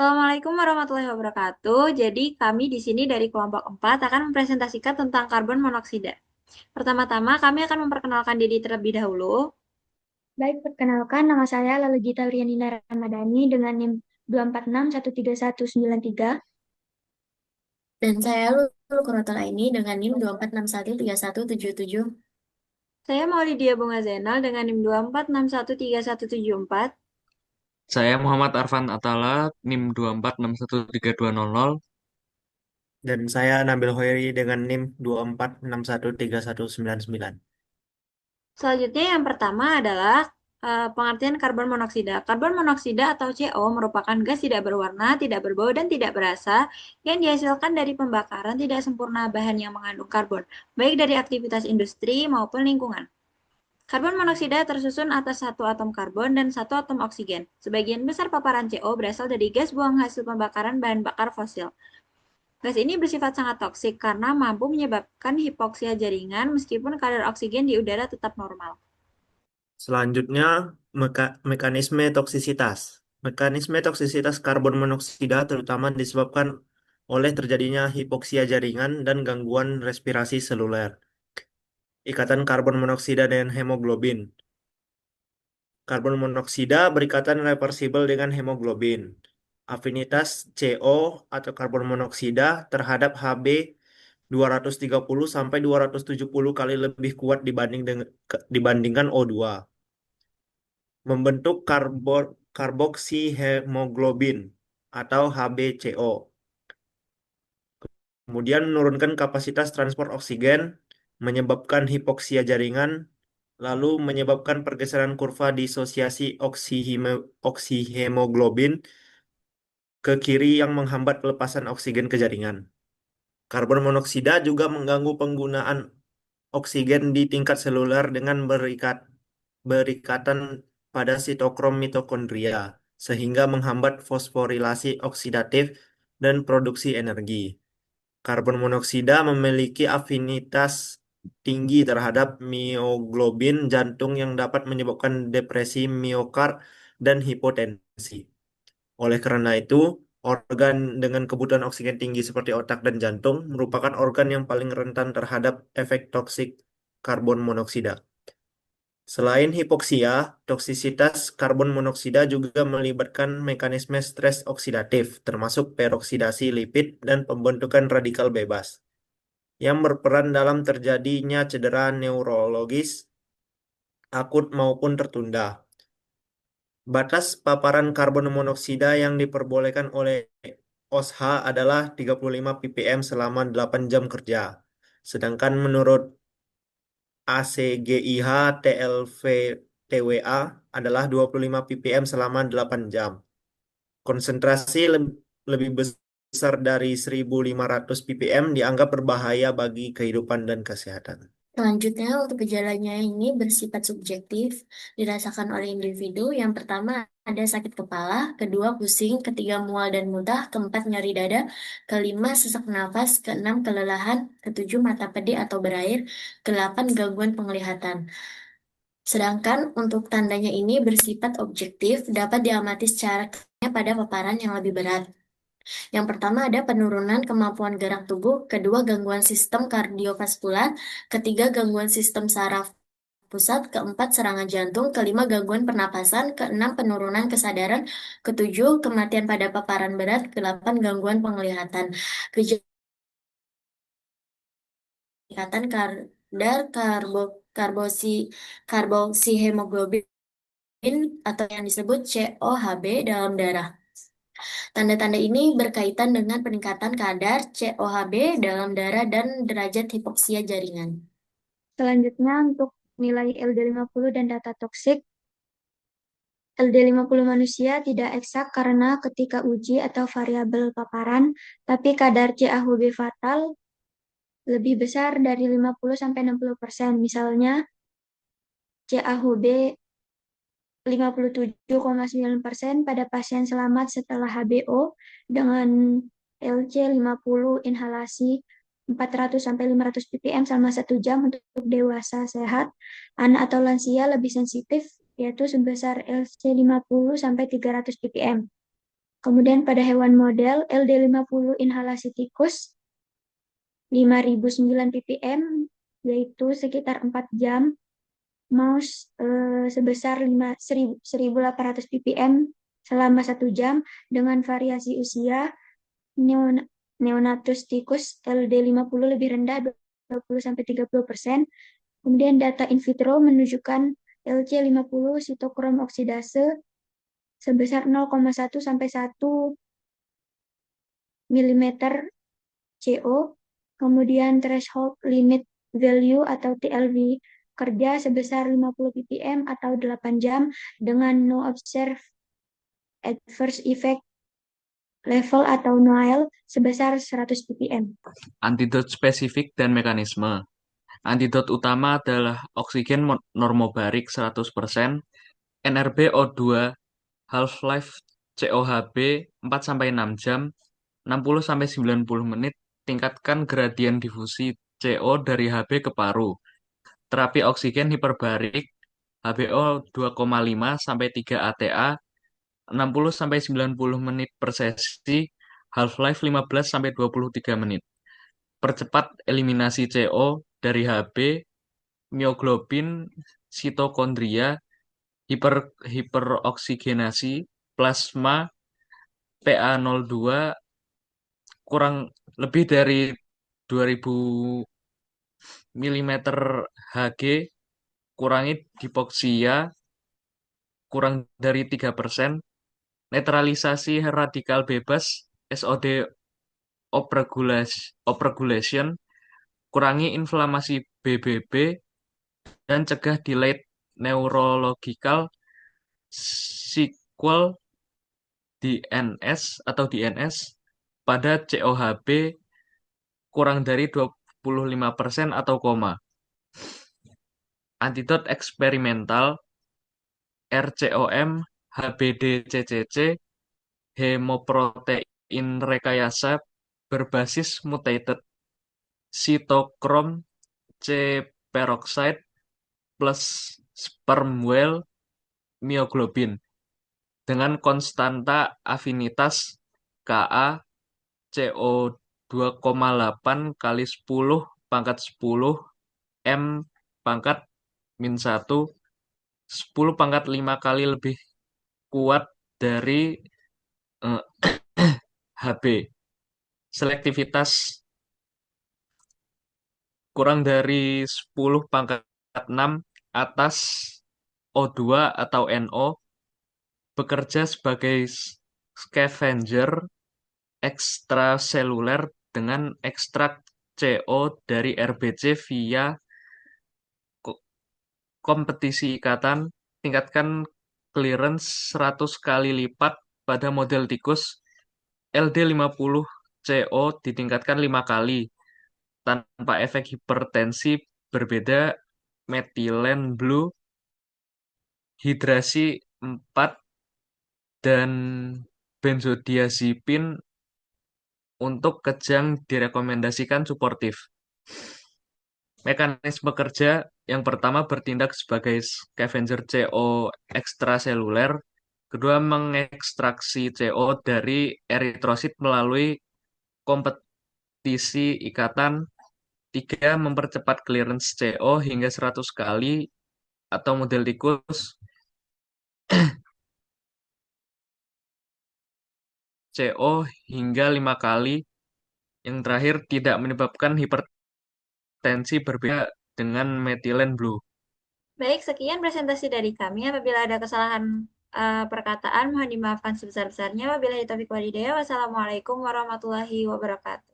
Assalamualaikum warahmatullahi wabarakatuh. Jadi kami di sini dari kelompok 4 akan mempresentasikan tentang karbon monoksida. Pertama-tama kami akan memperkenalkan diri terlebih dahulu. Baik, perkenalkan nama saya Lala Gita Rianina Ramadhani dengan NIM 246139193. Dan saya Lulu Kurotal ini dengan NIM 246131777. Saya Maulidia Bunga Zainal dengan NIM 246131174. Saya Muhammad Arfan Atala, NIM 2461320. Dan saya Nabil Hoiri dengan NIM 246139199. Selanjutnya yang pertama adalah pengertian karbon monoksida. Karbon monoksida atau CO merupakan gas tidak berwarna, tidak berbau, dan tidak berasa yang dihasilkan dari pembakaran tidak sempurna bahan yang mengandung karbon, baik dari aktivitas industri maupun lingkungan. Karbon monoksida tersusun atas satu atom karbon dan satu atom oksigen. Sebagian besar paparan CO berasal dari gas buang hasil pembakaran bahan bakar fosil. Gas ini bersifat sangat toksik karena mampu menyebabkan hipoksia jaringan meskipun kadar oksigen di udara tetap normal. Selanjutnya, mekanisme toksisitas. Mekanisme toksisitas karbon monoksida terutama disebabkan oleh terjadinya hipoksia jaringan dan gangguan respirasi seluler. Ikatan karbon monoksida dengan hemoglobin. Karbon monoksida berikatan reversibel dengan hemoglobin. Afinitas CO atau karbon monoksida terhadap Hb 230 sampai 270 kali lebih kuat dibandingkan O2. Membentuk karboksihemoglobin atau HbCO. Kemudian menurunkan kapasitas transport oksigen, menyebabkan hipoksia jaringan, lalu menyebabkan pergeseran kurva disosiasi oksihemoglobin ke kiri yang menghambat pelepasan oksigen ke jaringan. Karbon monoksida juga mengganggu penggunaan oksigen di tingkat seluler dengan berikatan pada sitokrom mitokondria, sehingga menghambat fosforilasi oksidatif dan produksi energi. Karbon monoksida memiliki afinitas tinggi terhadap mioglobin jantung yang dapat menyebabkan depresi miokard dan hipotensi. Oleh karena itu, organ dengan kebutuhan oksigen tinggi seperti otak dan jantung merupakan organ yang paling rentan terhadap efek toksik karbon monoksida. Selain hipoksia, toksisitas karbon monoksida juga melibatkan mekanisme stres oksidatif, termasuk peroksidasi lipid dan pembentukan radikal bebas, yang berperan dalam terjadinya cedera neurologis akut maupun tertunda. Batas paparan karbon monoksida yang diperbolehkan oleh OSHA adalah 35 ppm selama 8 jam kerja. Sedangkan menurut ACGIH TLV TWA adalah 25 ppm selama 8 jam. Konsentrasi lebih besar dari 1.500 ppm dianggap berbahaya bagi kehidupan dan kesehatan. Selanjutnya, untuk gejalanya ini bersifat subjektif, dirasakan oleh individu. Yang pertama ada sakit kepala, kedua pusing, ketiga mual dan muntah, keempat nyeri dada, kelima sesak nafas, keenam kelelahan, ketujuh mata pedih atau berair, kedelapan gangguan penglihatan. Sedangkan untuk tandanya ini bersifat objektif, dapat diamati secara pada paparan yang lebih berat. Yang pertama ada penurunan kemampuan gerak tubuh, kedua gangguan sistem kardiovaskular, ketiga gangguan sistem saraf pusat, keempat serangan jantung, kelima gangguan pernapasan, keenam penurunan kesadaran, ketujuh kematian pada paparan berat, kedelapan gangguan penglihatan. Kejahatan kadar karboksihemoglobin atau yang disebut COHB dalam darah. Tanda-tanda ini berkaitan dengan peningkatan kadar COHB dalam darah dan derajat hipoksia jaringan. Selanjutnya untuk nilai LD50 dan data toksik. LD50 manusia tidak eksak karena ketika uji atau variabel paparan, tapi kadar CAHB fatal lebih besar dari 50-60%. Misalnya, CAHB 57,9% pada pasien selamat setelah HBO dengan LC50 inhalasi 400-500 ppm selama 1 jam. Untuk dewasa sehat, anak atau lansia lebih sensitif, yaitu sebesar LC50 sampai 300 ppm. Kemudian pada hewan model, LD50 inhalasi tikus 5.009 ppm, yaitu sekitar 4 jam. Mouse sebesar 1.800 ppm selama 1 jam dengan variasi usia. Neonatus tikus LD50 lebih rendah 20-30%. Kemudian data in vitro menunjukkan LC50 sitokrom oksidase sebesar 0,1 sampai 1 mm CO. Kemudian threshold limit value atau TLV kerja sebesar 50 ppm atau 8 jam dengan no observed adverse effect level atau NOAEL sebesar 100 ppm. Antidot spesifik dan mekanisme. Antidot utama adalah oksigen normobarik 100%, NRBO2, half-life COHB 4-6 jam, 60-90 menit, tingkatkan gradien difusi CO dari HB ke paru. Terapi oksigen hiperbarik, HBO 2,5-3 ATA, 60-90 menit per sesi, half-life 15-23 menit. Percepat eliminasi CO dari HB, mioglobin, sitokondria, hiperoksigenasi, plasma, PA02 kurang lebih dari 2000 mm Hg, kurangi hipoksia kurang dari 3%, netralisasi radikal bebas SOD upregulation, kurangi inflamasi BBB, dan cegah delayed neurological sequel DNS pada COHB kurang dari 25% atau koma. Antidot eksperimental RCOM HBDCCC hemoprotein rekayasa berbasis mutated sitokrom C peroxide plus sperm whale mioglobin dengan konstanta afinitas Ka CO 2,8 kali 10 pangkat 10 M pangkat min 1, 10 pangkat 5 kali lebih kuat dari HB. Selektivitas kurang dari 10 pangkat 6 atas O2 atau NO, bekerja sebagai scavenger ekstraseluler dengan ekstrak CO dari RBC via kompetisi ikatan, tingkatkan clearance 100 kali lipat pada model tikus, LD50 CO ditingkatkan 5 kali, tanpa efek hipertensi berbeda, methylene blue, hidrasi 4, dan benzodiazepin untuk kejang direkomendasikan suportif. Mekanisme kerja yang pertama bertindak sebagai scavenger CO ekstraseluler, kedua mengekstraksi CO dari eritrosit melalui kompetisi ikatan, tiga mempercepat clearance CO hingga 100 kali atau model tikus, CO hingga 5 kali, yang terakhir tidak menyebabkan hipertensi berbeda dengan methylene blue. Baik, sekian presentasi dari kami. Apabila ada kesalahan perkataan, mohon dimaafkan sebesar-besarnya. Wabillahi taufiq walhidayah. Wassalamualaikum warahmatullahi wabarakatuh.